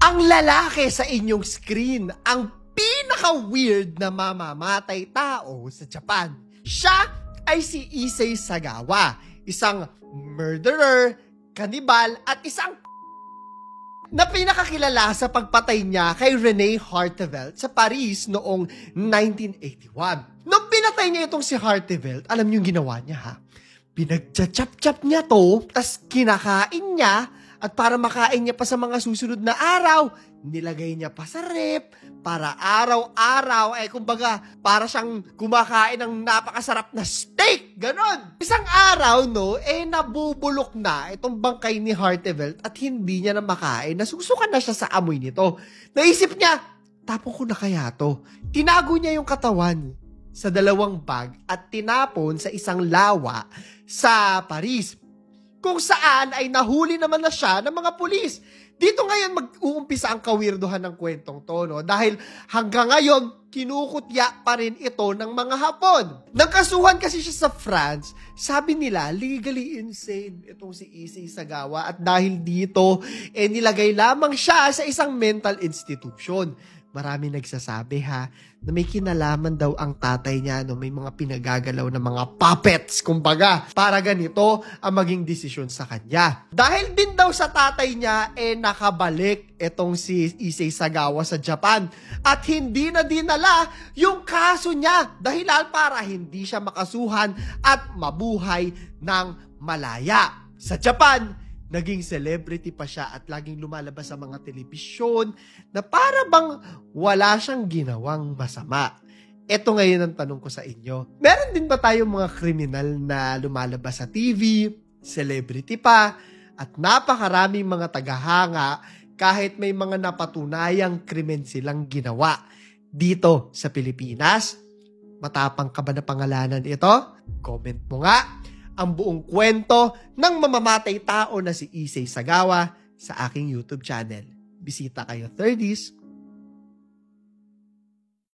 Ang lalaki sa inyong screen, ang pinaka-weird na mamamatay tao sa Japan. Siya ay si Issei Sagawa, isang murderer, kanibal, at isang na pinakakilala sa pagpatay niya kay Rene Hartevelt sa Paris noong 1981. Nung pinatay niya itong si Hartevelt, alam niyo yung ginawa niya ha? Pinagcha-chap-chap niya to, tas kinakain niya, at para makain niya pa sa mga susunod na araw, nilagay niya pa sa rep, para araw-araw, kumbaga, para siyang kumakain ng napakasarap na steak, ganon. Isang araw, no, nabubulok na itong bangkay ni Hartevelt at hindi niya na makain, nasusukan na siya sa amoy nito. Naisip niya, tapon ko na kaya to. Tinago niya yung katawan sa 2 bag at tinapon sa isang lawa sa Paris, kung saan ay nahuli naman na siya ng mga pulis. Dito ngayon mag-uumpisa ang kawirduhan ng kwentong to, no? Dahil hanggang ngayon, kinukutya pa rin ito ng mga Hapon. Nagkasuhan kasi siya sa France, sabi nila, legally insane itong si Issei Sagawa, at dahil dito, nilagay lamang siya sa isang mental institution. Marami nagsasabi ha, na may kinalaman daw ang tatay niya, no, may mga pinagagalaw na mga puppets, kumbaga, para ganito ang maging desisyon sa kanya. Dahil din daw sa tatay niya, nakabalik itong si Issei Sagawa sa Japan at hindi na dinala yung kaso niya dahilan para hindi siya makasuhan at mabuhay ng malaya. Sa Japan, naging celebrity pa siya at laging lumalabas sa mga telebisyon na para bang wala siyang ginawang masama. Ito ngayon ang tanong ko sa inyo. Meron din ba tayong mga kriminal na lumalabas sa TV, celebrity pa, at napakaraming mga tagahanga kahit may mga napatunayang krimen silang ginawa dito sa Pilipinas? Matapang ka ba na pangalanan ito? Comment mo nga ang buong kwento ng mamamatay tao na si Issei Sagawa sa aking YouTube channel. Bisita kayo 30s